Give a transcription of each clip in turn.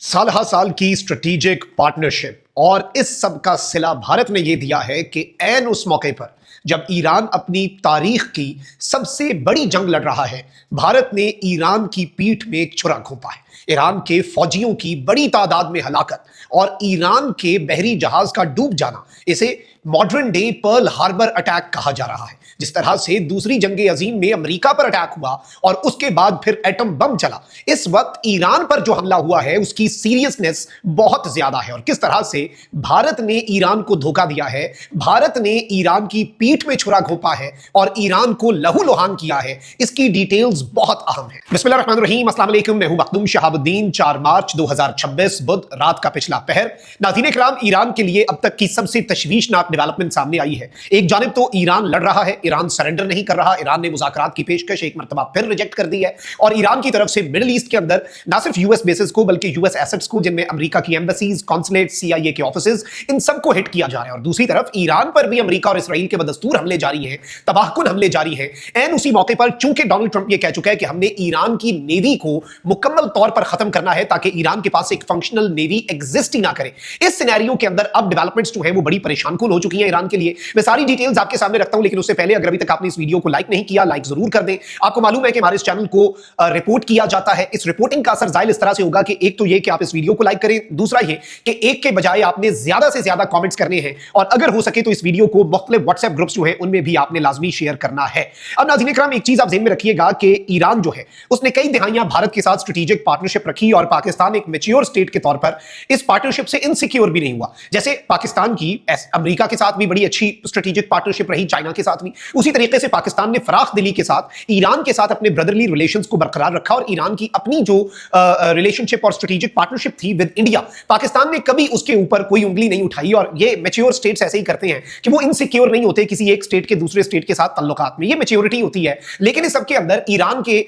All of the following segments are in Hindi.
साल हर साल की स्ट्रेटेजिक पार्टनरशिप और इस सब का सिला भारत ने यह दिया है कि ऐन उस मौके पर जब ईरान अपनी तारीख की सबसे बड़ी जंग लड़ रहा है, भारत ने ईरान की पीठ में एक छुरा घोंपा है। ईरान के फौजियों की बड़ी तादाद में हलाकत और ईरान के बहरी जहाज का डूब जाना, इसे modern day Pearl Harbor attack कहा जा रहा है। जिस तरह से दूसरी जंगे अजीम में अमेरिका पर अटैक हुआ और उसके बाद फिर एटम बम चला, इस वक्त ईरान पर जो हमला हुआ है उसकी सीरियसनेस बहुत ज्यादा है। और किस तरह से भारत ने ईरान को धोखा दिया है, भारत ने ईरान की पीठ में छुरा घोंपा है और ईरान को लहूलुहान किया है, इसकी डिटेल्स बहुत अहम है। बिस्मिल्लाहिर्रहमानिर्रहीम, अस्सलाम वालेकुम, मैं हूं मखदूम शहाबुद्दीन। 4 मार्च 2026 बुध रात का पिछला पहर। नाज़रीन इकराम, ईरान के लिए अब तक की सबसे तशवीशनाक डेवलपमेंट सामने आई है। एक जानिब तो ईरान लड़ रहा है, ईरान सरेंडर नहीं कर रहा, ईरान ने मुज़ाकरात की पेशकश एक मरतबा फिर रिजेक्ट कर दी है और ईरान की तरफ से मिडिल ईस्ट के अंदर ना सिर्फ यूएस बेसिस को बल्कि यूएस एसेट्स को, जिनमें अमेरिका की एम्बेसीज, कॉन्सुलेट, सीआईए के ऑफिसेज, इन सबको हिट किया जा रहा है। और दूसरी तरफ ईरान पर भी अमेरिका और इसराइल के बदस्तूर हमले जारी हैं, तबाहकुन हमले जारी हैं। एन उसी मौके पर चूंकि डोनाल्ड ट्रंप ये कह चुका है कि हमने ईरान की नेवी को मुकम्मल तौर पर खत्म करना है ताकि ईरान के पास एक फंक्शनल नेवी एग्जिस्ट ही ना करे। इस सिनेरियो के अंदर अब डेवलपमेंट्स जो हैं वो बड़ी परेशानकुन हो चुकी हैं ईरान के लिए। मैं सारी डिटेल्स आपके सामने रखता हूं, लेकिन उससे पहले अगर अभी तक आपने इस वीडियो को लाइक नहीं किया, लाइक जरूर कर दें। आपको मालूम है कि हमारे इस चैनल को रिपोर्ट किया जाता है। इस रिपोर्टिंग का असर जाहिर इस तरह से होगा कि एक तो ये कि आप इस वीडियो को लाइक करें, दूसरा ये कि एक के बजाय आपने ज्यादा से ज्यादा कमेंट्स करने हैं और अगर हो सके तो इस वीडियो को मुख्तलिफ व्हाट्सएप ग्रुप्स जो हैं उनमें भी आपने लाजमी शेयर करना है। अब नाज़रीन इकराम, एक चीज आप ज़हन में रखिएगा कि ईरान जो है उसने कई दिहाइयां भारत के साथ स्ट्रेटेजिक पार्टनरशिप रखी और पाकिस्तान एक मैच्योर स्टेट के तौर पर इस पार्टनरशिप से इनसिक्योर भी नहीं हुआ। जैसे पाकिस्तान की अमेरिका के साथ भी बड़ी अच्छी स्ट्रेटेजिक पार्टनरशिप रही, चाइना के साथ भी, उसी तरीके से पाकिस्तान ने फराख दिली के साथ ईरान के साथ अपने ब्रदरली रिलेशंस को बरकरार रखा और ईरान की अपनी जो रिलेशनशिप और स्ट्रेटेजिक पार्टनरशिप थी विद इंडिया, पाकिस्तान ने कभी उसके ऊपर कोई उंगली नहीं उठाई। और ये मैच्योर स्टेट्स ऐसे ही करते हैं कि वो इनसिक्योर नहीं होते किसी एक स्टेट के दूसरे स्टेट के साथ ताल्लुकात में, ये मैच्योरिटी होती है। लेकिन इस सबके अंदर ईरान के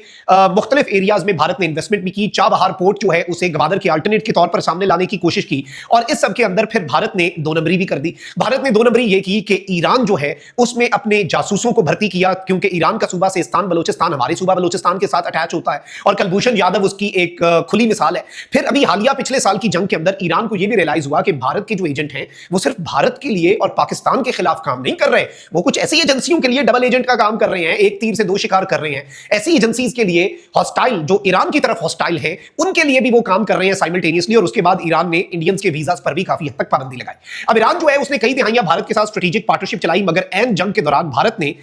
मुख्तलिफ एरियाज में भारत ने इन्वेस्टमेंट भी की। चाबहार पोर्ट जो है उसे गवादर के अल्टरनेट के तौर पर सामने लाने की कोशिश की और इस सबके अंदर फिर भारत ने दो नंबरी भी कर दी। भारत ने दो नंबरी ये की कि ईरान जो है उसमें अपने जासूसों को भर्ती किया, क्योंकि ईरान का सूबा सिस्तान बलोचिस्तान हमारे सूबा बलोचिस्तान के साथ अटैच होता है और कुलभूषण यादव उसकी एक खुली मिसाल है। फिर अभी हालिया पिछले साल की जंग के अंदर ईरान को यह भी रियलाइज हुआ कि भारत के जो एजेंट हैं वो सिर्फ भारत के लिए और पाकिस्तान के खिलाफ काम नहीं कर रहे, वो कुछ ऐसी एजेंसियों के लिए डबल एजेंट का काम कर रहे हैं, एक तीर से दो शिकार कर रहे हैं। ऐसी एजेंसीज के लिए हॉस्टाइल, जो ईरान की तरफ हॉस्टाइल है, उनके लिए भी वो काम कर रहे हैं साइमल्टेनियसली। और उसके बाद ईरान ने इंडियंस के वीजास पर भी काफी हद तक पाबंदी लगाई। अब ईरान जो है उसने कई दिहाइयां भारत के साथ स्ट्रेटेजिक पार्टनरशिप चलाई, मगर एन जंग के दौरान भारत ने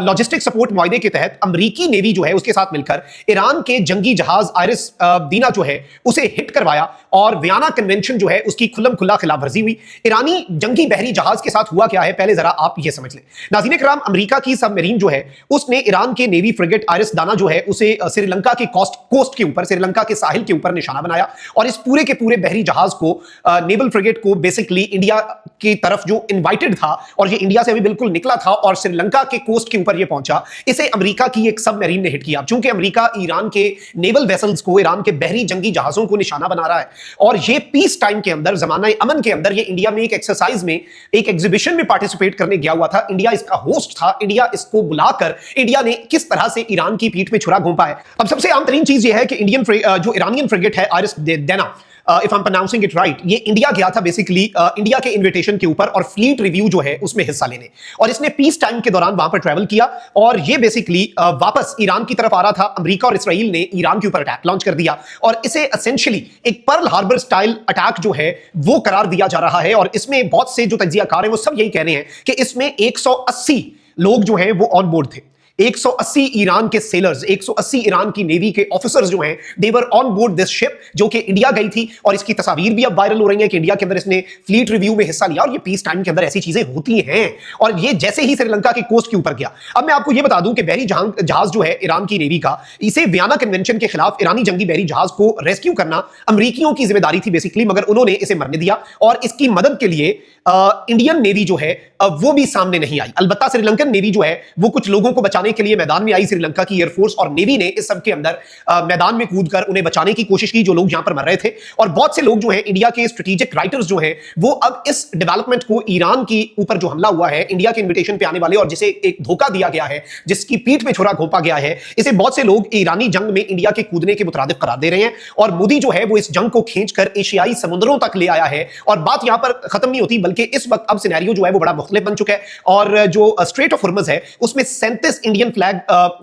लॉजिस्टिक सपोर्ट मुआहदे के तहत अमेरिकी नेवी जो है उसके साथ मिलकर ईरान के जंगी जहाज आयरिस दीना जो है उसे हिट करवाया और वियना कन्वेंशन जो है उसकी खुल्लम खुल्ला खिलाफ वर्जी हुई। ईरानी जंगी बहरी जहाज के साथ हुआ क्या है, पहले जरा आप ये समझ लें। नाज़रीन इकराम, अमेरिका की सबमरीन जो है उसने ईरान के नेवी फ्रिगेट आयरिस दाना जो है उसे श्रीलंका के कोस्ट के ऊपर, श्रीलंका के साहिल के ऊपर निशाना बनाया और इस पूरे के पूरे बहरी जहाज को, नेवल फ्रिगेट को बेसिकली इंडिया की तरफ जो इनवाइटेड था और ये इंडिया से अभी बिल्कुल निकला था और श्रीलंका के कोस्ट के ऊपर ये पहुंचा, इसे अमेरिका की एक सबमरीन ने हिट किया। चूंकि अमेरिका ईरान के नेवल वेसल्स को, ईरान के बहरी जंगी जहाजों को निशाना बना रहा है और ये पीस टाइम के अंदर, जमाना अमन के अंदर, ये इंडिया में एक एक्सरसाइज में, एक एग्जीबिशन में पार्टिसिपेट करने गया हुआ था। इंडिया इसका होस्ट था। इंडिया इसको बुलाकर इंडिया ने किस तरह से ईरान की पीठ में छुरा घोंपा है। अब सबसे आम तरीन चीज ये है कि जो ईरानियन फ्रिगेट है आयरिस देना, if I am pronouncing it right, ये इंडिया गया था बेसिकली इंडिया के इन्विटेशन के ऊपर और फ्लीट रिव्यू जो है उसमें हिस्सा लेने, और इसने पीस टाइम के दौरान वहां पर ट्रैवल किया और ये बेसिकली वापस ईरान की तरफ आ रहा था। अमेरिका और इसराइल ने ईरान के ऊपर अटैक लॉन्च कर दिया और इसे एसेंशियली एक पर्ल हार्बर स्टाइल अटैक जो है वो करार दिया जा रहा है। और इसमें बहुत से जो तज्जियाकार हैं वो सब यही कह रहे हैं कि इसमें 180 लोग जो हैं वो ऑन बोर्ड थे। 180 ईरान के सेलर्स, 180 ईरान की नेवी के ऑफिसर्स जो हैं, they were on board this ship जो कि इंडिया गई थी। और इसकी तस्वीर भी अब वायरल हो रही है कि इंडिया के अंदर इसने फ्लीट रिव्यू में हिस्सा लिया और ये पीस टाइम के अंदर ऐसी चीजें होती हैं। और ये जैसे ही श्रीलंका के कोस्ट के ऊपर गया, अब मैं आपको ये बता दूं कि बहरी जहाज जो है ईरान की नेवी का, इसे वियना कन्वेंशन के खिलाफ ईरानी जंगी बहरी जहाज को रेस्क्यू करना अमेरिकियों की जिम्मेदारी थी बेसिकली, मगर उन्होंने इसे मरने दिया और इसकी मदद के लिए इंडियन नेवी जो है वो भी सामने नहीं आई। अलबत्ता श्रीलंकन नेवी जो है वो कुछ लोगों को बचाने बचाने के लिए मैदान में आई श्रीलंका की एयरफोर्स और नेवी ने इस सब के अंदर मैदान में कूदकर उन्हें बचाने की कोशिश की, जो लोग यहां पर मर रहे थे। और बहुत से लोग जो हैं, इंडिया के स्ट्रेटेजिक राइटर्स जो हैं, वो अब इस डेवलपमेंट को, ईरान के ऊपर जो हमला हुआ है इंडिया के इन्विटेशन पे आने वाले और जिसे एक धोखा दिया गया है, जिसकी पीठ में छुरा घोंपा गया है, इसे बहुत से लोग ईरानी जंग में इंडिया के कूदने के मुतरादिफ करार दे रहे हैं। और मोदी जो है वो इस जंग को खींचकर एशियाई समुद्रों तक ले आया है। और बात यहां पर खत्म नहीं होती, बल्कि इस वक्त अब सिनेरियो जो है वो बड़ा मुख्तलिफ बन चुका है। और जो स्ट्रेट ऑफ हुर्मुज़ है उसमें 37 इंडियन फ्लैग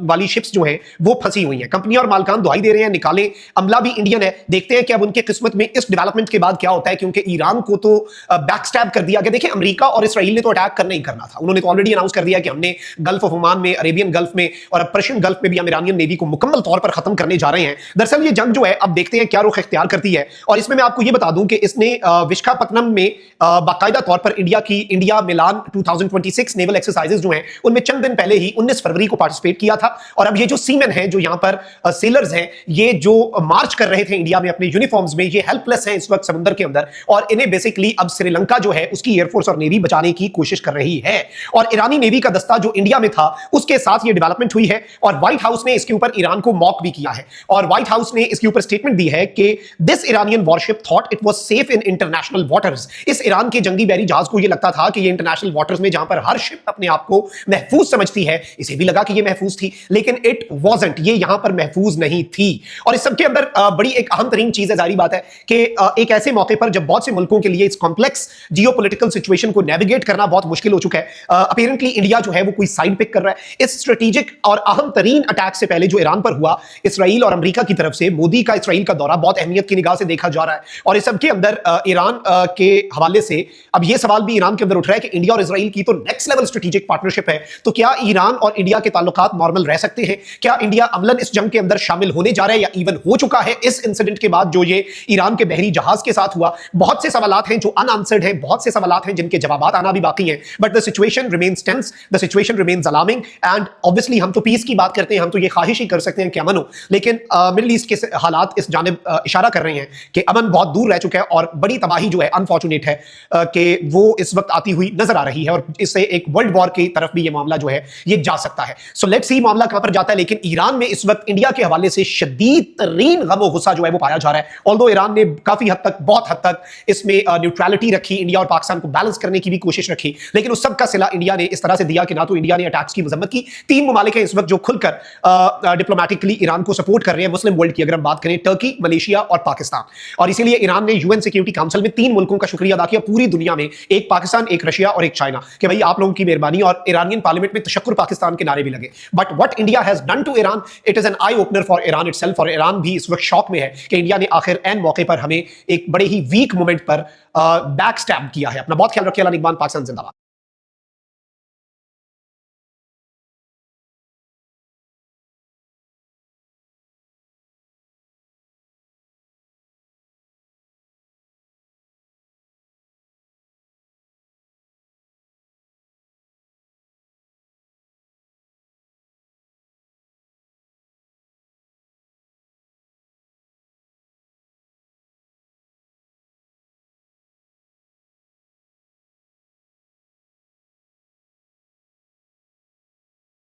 वाली शिप्स जो हैं वो फंसी हुई हैं। कंपनी और मालकान दुहाई दे रहे हैं, निकालें, अमला भी इंडियन है। देखते हैं कि अब उनके किस्मत में इस डेवलपमेंट के बाद क्या होता है, क्योंकि ईरान को तो बैकस्टैब कर दिया गया। देखिए, अमेरिका और इसराइल ने तो अटैक करना ही करना था। उन्होंने तो ऑलरेडी अनाउंस कर दिया कि हमने गल्फ ऑफ ओमान में, अरेबियन गल्फ में और पर्शियन गल्फ में भी हम ईरानियन नेवी को मुकम्मल तौर पर खत्म करने जा रहे हैं। दरअसल ये जंग जो है, अब देखते हैं क्या रुख इख्तियार करती है। और इसमें मैं आपको ये बता दूं कि इसने विशाखापत्तनम में बाकायदा तौर पर इंडिया मिलान 2026 नेवल एक्सरसाइजेज जो हैं उनमें चंद दिन पहले ही 19 फरवरी को पार्टिसिपेट किया था। और अब ये जो सीमेन हैं, जो यहां पर सेलर्स हैं, ये जो मार्च कर रहे थे इंडिया में अपने यूनिफॉर्म्स में, ये हेल्पलेस हैं इस वक्त समुद्र के अंदर। और इन्हें बेसिकली अब श्रीलंका जो है उसकी एयरफोर्स और नेवी बचाने की कोशिश कर रही है। और ईरानी नेवी का दस्ता जो इंडिया में था उसके साथ ये डेवलपमेंट हुई है। और व्हाइट हाउस ने इसके ऊपर ईरान को मॉक भी किया है। और व्हाइट हाउस ने इसके ऊपर स्टेटमेंट दी है कि this Iranian worship thought it was safe in international waters. इस ईरान के जंगी बहरी जहाज को ये लगता था कि ये इंटरनेशनल वाटर्स में, जहां पर हर शिप अपने आप को महफूज समझती है, इसे भी लगा कि ये महफूज थी, लेकिन इट वाजंट, ये यहां पर महफूज नहीं थी। और इस सबके अंदर बड़ी एक अहम तरीन चीज है, जारी बात है कि एक ऐसे मौके पर जब बहुत से मुल्कों के लिए इस कॉम्प्लेक्स जियोपॉलिटिकल सिचुएशन को नेविगेट करना बहुत मुश्किल हो चुका है, अपीयरेंटली इंडिया जो है वो कोई साइड पिक कर रहा है। इस स्ट्रेटेजिक और अहम तरीन अटैक से पहले जो ईरान पर हुआ, इसराइल और अमेरिका की तरफ से मोदी का इसराइल का दौरा बहुत अहमियत की निगाह से देखा जा रहा है। और इस सबके अंदर ईरान के हवाले से अब यह सवाल भी ईरान के अंदर उठ रहा है कि इंडिया और इसराइल की तो नेक्स्ट लेवल स्ट्रेटेजिक पार्टनरशिप है, तो क्या ईरान और इंडिया के ताल्लुकात नॉर्मल रह सकते हैं? क्या इंडिया अमलन इस जंग के अंदर शामिल होने जा रहा है या इवन हो चुका है इस इंसिडेंट के बाद जो ये ईरान के बहरी जहाज के साथ हुआ? बहुत से सवालात हैं जो अनआंसर्ड हैं, बहुत से सवालात हैं जिनके जवाबात आना भी बाकी हैं। But the situation remains tense, the situation remains alarming and obviously हम तो पीस की बात करते हैं, हम तो ये ख्वाहिश ही कर सकते हैं कि अमन हो, लेकिन मिडिल ईस्ट के हालात इस जानिब इशारा कर रहे हैं कि अमन बहुत दूर रह चुका है और बड़ी तबाही जो है अनफॉर्चुनेट है कि वो इस वक्त आती हुई नजर आ रही है। और इससे एक वर्ल्ड वॉर की तरफ भी ये मामला जो है ये जा सकता है। सो लेट्स सी मामला कहां पर जाता है। लेकिन ईरान में इस वक्त इंडिया के हवाले से शदीद तरीन गम गुस्सा जो है वो पाया जा रहा है। ऑल्दो ईरान ने काफी हद तक, बहुत हद तक इसमें न्यूट्रलिटी रखी, इंडिया और पाकिस्तान को बैलेंस करने की भी कोशिश रखी, लेकिन उस सब का सिला इंडिया ने इस तरह से दिया कि ना तो इंडिया ने अटैक्स की मजम्मत की। 3 ममालिक हैं इस वक्त जो खुलकर डिप्लोमेटिकली ईरान को सपोर्ट कर रहे हैं मुस्लिम वर्ल्ड की, अगर हम बात करें, टर्की, मलेशिया और पाकिस्तान। और इसीलिए ईरान ने यूएन सिक्योरिटी काउंसिल में 3 मुल्कों का शुक्रिया अदा किया पूरी दुनिया में, एक पाकिस्तान, एक रशिया और एक चाइना, कि भाई आप लोगों की मेहरबानी। और ईरानियन पार्लियामेंट में तशक्कुर पाकिस्तान के नारे भी लगे। But what India has done to Iran, it is an eye opener for Iran itself. और ईरान भी इस वक्त शॉक में है कि इंडिया ने आखिर एन मौके पर हमें एक बड़े ही वीक मोमेंट पर बैक स्टैब किया है। अपना बहुत ख्याल रखिए। अल्लाह निगहबान। पाकिस्तान जिंदाबाद।